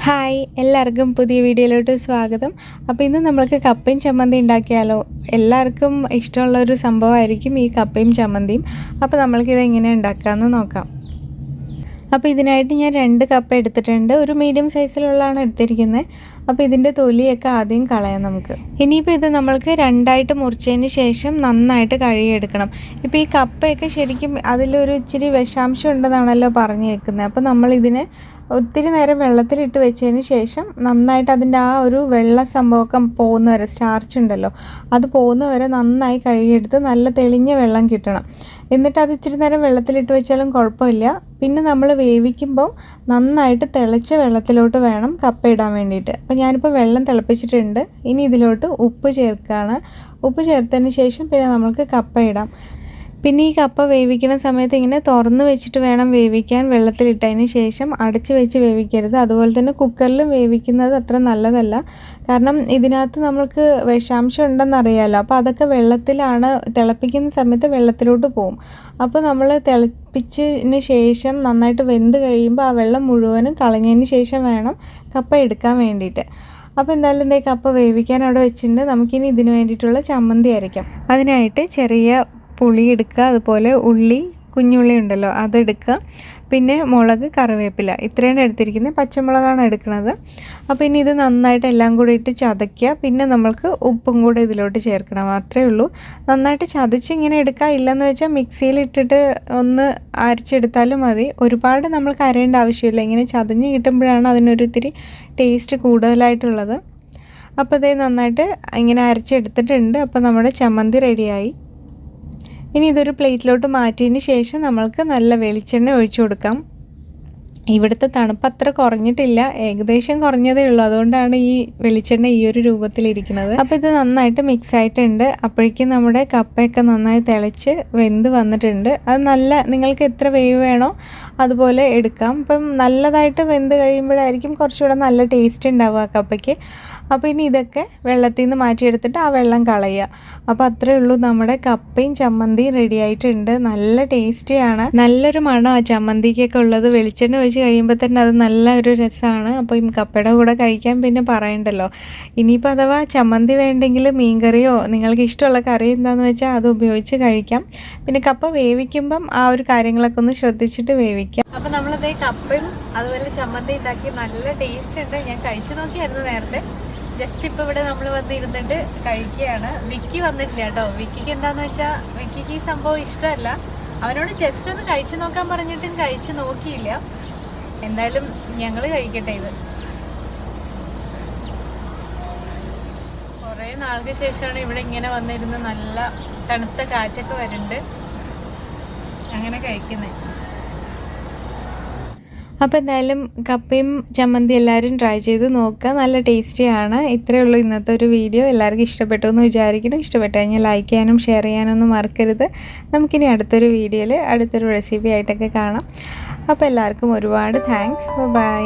Hi എല്ലാവർക്കും പുതിയ വീഡിയോയിലോട്ട് സ്വാഗതം. അപ്പോൾ ഇന്ന് നമ്മൾക്ക് കപ്പയും ചമ്മന്തി ഉണ്ടാക്കിയാലോ. എല്ലാവർക്കും ഇഷ്ടമുള്ളൊരു സംഭവമായിരിക്കും ഈ കപ്പയും ചമ്മന്തിയും. അപ്പോൾ നമ്മൾക്കിത് എങ്ങനെ ഉണ്ടാക്കാമെന്ന് നോക്കാം. അപ്പോൾ ഇതിനായിട്ട് ഞാൻ 2 കപ്പ എടുത്തിട്ടുണ്ട്. ഒരു മീഡിയം സൈസിലുള്ളതാണ് എടുത്തിരിക്കുന്നത്. അപ്പോൾ ഇതിൻ്റെ തൊലിയൊക്കെ ആദ്യം കളയാം നമുക്ക്. ഇനിയിപ്പോൾ ഇത് നമ്മൾക്ക് 2ആയിട്ട് മുറിച്ചതിന് ശേഷം നന്നായിട്ട് കഴുകിയെടുക്കണം. ഇപ്പോൾ ഈ കപ്പയൊക്കെ ശരിക്കും അതിലൊരു ഇച്ചിരി വിഷാംശം ഉണ്ടെന്നാണല്ലോ പറഞ്ഞു വെക്കുന്നത്. അപ്പോൾ നമ്മളിതിനെ ഒത്തിരി നേരം വെള്ളത്തിലിട്ട് വെച്ചതിന് ശേഷം നന്നായിട്ട് അതിൻ്റെ ആ ഒരു വെള്ള സംഭവമൊക്കെ പോകുന്ന വരെ, സ്റ്റാർച്ച് ഉണ്ടല്ലോ, അത് പോകുന്ന വരെ നന്നായി കഴുകിയെടുത്ത് നല്ല തെളിഞ്ഞ വെള്ളം കിട്ടണം. എന്നിട്ട് അത് ഇച്ചിരി നേരം വെള്ളത്തിലിട്ട് വെച്ചാലും കുഴപ്പമില്ല. പിന്നെ നമ്മൾ വേവിക്കുമ്പോൾ നന്നായിട്ട് തിളച്ച വെള്ളത്തിലോട്ട് വേണം കപ്പ ഇടാൻ വേണ്ടിയിട്ട്. അപ്പോൾ ഞാനിപ്പോൾ വെള്ളം തിളപ്പിച്ചിട്ടുണ്ട്. ഇനി ഇതിലോട്ട് ഉപ്പ് ചേർക്കുകയാണ്. ഉപ്പ് ചേർത്തതിന് ശേഷം പിന്നെ നമുക്ക് കപ്പ ഇടാം. പിന്നെ ഈ കപ്പ വേവിക്കുന്ന സമയത്ത് ഇങ്ങനെ തുറന്ന് വെച്ചിട്ട് വേണം വേവിക്കാൻ. വെള്ളത്തിലിട്ടതിന് ശേഷം അടച്ച് വെച്ച് വേവിക്കരുത്. അതുപോലെ തന്നെ കുക്കറിലും വേവിക്കുന്നത് അത്ര നല്ലതല്ല. കാരണം ഇതിനകത്ത് നമ്മൾക്ക് വിഷാംശം ഉണ്ടെന്നറിയാമല്ലോ. അപ്പോൾ അതൊക്കെ വെള്ളത്തിലാണ്, തിളപ്പിക്കുന്ന സമയത്ത് വെള്ളത്തിലോട്ട് പോകും. അപ്പോൾ നമ്മൾ തിളപ്പിച്ചതിന് ശേഷം നന്നായിട്ട് വെന്ത് കഴിയുമ്പോൾ ആ വെള്ളം മുഴുവനും കളഞ്ഞതിന് ശേഷം വേണം കപ്പ എടുക്കാൻ വേണ്ടിയിട്ട്. അപ്പോൾ എന്തായാലും ഇതേ കപ്പ വേവിക്കാൻ അവിടെ വെച്ചിട്ടുണ്ട്. നമുക്കിനി ഇതിന് വേണ്ടിയിട്ടുള്ള ചമ്മന്തി അരയ്ക്കാം. അതിനായിട്ട് ചെറിയ പുളി എടുക്കുക, അതുപോലെ ഉള്ളി, കുഞ്ഞുള്ളി ഉണ്ടല്ലോ അതെടുക്കുക, പിന്നെ മുളക്, കറിവേപ്പില, ഇത്രയാണ് എടുത്തിരിക്കുന്നത്. പച്ചമുളകാണ് എടുക്കുന്നത്. അപ്പോൾ ഇനി ഇത് നന്നായിട്ട് എല്ലാം കൂടി ഇട്ട് ചതയ്ക്കുക. പിന്നെ നമ്മൾക്ക് ഉപ്പും കൂടെ ഇതിലോട്ട് ചേർക്കണം. അത്രയേ ഉള്ളൂ. നന്നായിട്ട് ചതച്ച് ഇങ്ങനെ എടുക്കുക. ഇല്ലെന്ന് വെച്ചാൽ മിക്സിയിൽ ഇട്ടിട്ട് ഒന്ന് അരച്ചെടുത്താലും മതി. ഒരുപാട് നമ്മൾക്ക് അരയേണ്ട ആവശ്യമില്ല. ഇങ്ങനെ ചതഞ്ഞ് കിട്ടുമ്പോഴാണ് അതിനൊരു ഇത്തിരി ടേസ്റ്റ് കൂടുതലായിട്ടുള്ളത്. അപ്പോൾ ഇത് നന്നായിട്ട് ഇങ്ങനെ അരച്ചെടുത്തിട്ടുണ്ട്. അപ്പോൾ നമ്മുടെ ചമ്മന്തി റെഡിയായി. ഇനി ഇതൊരു പ്ലേറ്റിലോട്ട് മാറ്റിയതിന് ശേഷം നമ്മൾക്ക് നല്ല വെളിച്ചെണ്ണ ഒഴിച്ചു കൊടുക്കാം. ഇവിടുത്തെ തണുപ്പ് അത്ര കുറഞ്ഞിട്ടില്ല, ഏകദേശം കുറഞ്ഞതേ ഉള്ളൂ. അതുകൊണ്ടാണ് ഈ വെളിച്ചെണ്ണ ഈ ഒരു രൂപത്തിലിരിക്കുന്നത്. അപ്പോൾ ഇത് നന്നായിട്ട് മിക്സ് ആയിട്ടുണ്ട്. അപ്പോഴേക്കും നമ്മുടെ കപ്പയൊക്കെ നന്നായി തിളച്ച് വെന്ത് വന്നിട്ടുണ്ട്. അത് നല്ല, നിങ്ങൾക്ക് എത്ര വേവ് വേണോ അതുപോലെ എടുക്കാം. അപ്പം നല്ലതായിട്ട് വെന്ത് കഴിയുമ്പോഴായിരിക്കും കുറച്ചുകൂടെ നല്ല ടേസ്റ്റ് ഉണ്ടാവുക കപ്പയ്ക്ക്. അപ്പോൾ ഇനി ഇതൊക്കെ വെള്ളത്തിൽ നിന്ന് മാറ്റിയെടുത്തിട്ട് ആ വെള്ളം കളയുക. അപ്പോൾ അത്രയേ ഉള്ളൂ, നമ്മുടെ കപ്പയും ചമ്മന്തിയും റെഡി ആയിട്ടുണ്ട്. നല്ല ടേസ്റ്റിയാണ്, നല്ലൊരു മണം ആ ചമ്മന്തിക്കൊക്കെ ഉള്ളത്. വെളിച്ചെണ്ണ ഒഴിച്ച് കഴിയുമ്പോൾ തന്നെ അത് നല്ലൊരു രസമാണ്. അപ്പോൾ ഈ കപ്പയുടെ കൂടെ കഴിക്കാൻ പിന്നെ പറയണ്ടല്ലോ. ഇനിയിപ്പോൾ അഥവാ ചമ്മന്തി വേണ്ടെങ്കിൽ മീൻകറിയോ നിങ്ങൾക്ക് ഇഷ്ടമുള്ള കറി എന്താണെന്ന് വെച്ചാൽ അത് ഉപയോഗിച്ച് കഴിക്കാം. പിന്നെ കപ്പ വേവിക്കുമ്പം ആ ഒരു കാര്യങ്ങളൊക്കെ ഒന്ന് ശ്രദ്ധിച്ചിട്ട് വേവിക്കാം. അപ്പോൾ നമ്മളതേ കപ്പയും അതുപോലെ ചമ്മന്തി ഉണ്ടാക്കി നല്ല ടേസ്റ്റ് ഉണ്ട്. ഞാൻ കഴിച്ചു നോക്കിയായിരുന്നു നേരത്തെ. ജസ്റ്റ് ഇപ്പോൾ ഇവിടെ നമ്മൾ വന്നിരുന്നിട്ട് കഴിക്കുകയാണ്. വിക്കി വന്നിട്ടില്ല കേട്ടോ. വിക്കിക്ക് എന്താണെന്ന് വെച്ചാൽ വിക്കിക്ക് ഈ സംഭവം ഇഷ്ടമല്ല. അവനോട് ജസ്റ്റ് ഒന്ന് കഴിച്ചു നോക്കാൻ പറഞ്ഞിട്ടും കഴിച്ചു നോക്കിയില്ല. എന്തായാലും ഞങ്ങൾ കഴിക്കട്ടെ. ഇത് കുറേ നാൾക്ക് ശേഷമാണ് ഇവിടെ ഇങ്ങനെ വന്നിരുന്ന് നല്ല തണുത്ത കാറ്റൊക്കെ വരുന്നുണ്ട്, അങ്ങനെ കഴിക്കുന്നത്. അപ്പോൾ എന്തായാലും കപ്പയും ചമ്മന്തി എല്ലാവരും ട്രൈ ചെയ്ത് നോക്കുക. നല്ല ടേസ്റ്റിയാണ്. ഇത്രയേ ഉള്ളൂ ഇന്നത്തെ ഒരു വീഡിയോ. എല്ലാവർക്കും ഇഷ്ടപ്പെട്ടു എന്ന് വിചാരിക്കുന്നു. ഇഷ്ടപ്പെട്ടു കഴിഞ്ഞാൽ ലൈക്ക് ചെയ്യാനും ഷെയർ ചെയ്യാനൊന്നും മറക്കരുത്. നമുക്കിനി അടുത്തൊരു വീഡിയോയിൽ അടുത്തൊരു റെസിപ്പി ആയിട്ടൊക്കെ കാണാം. അപ്പോൾ എല്ലാവർക്കും ഒരുപാട് താങ്ക്സ്. ബൈ.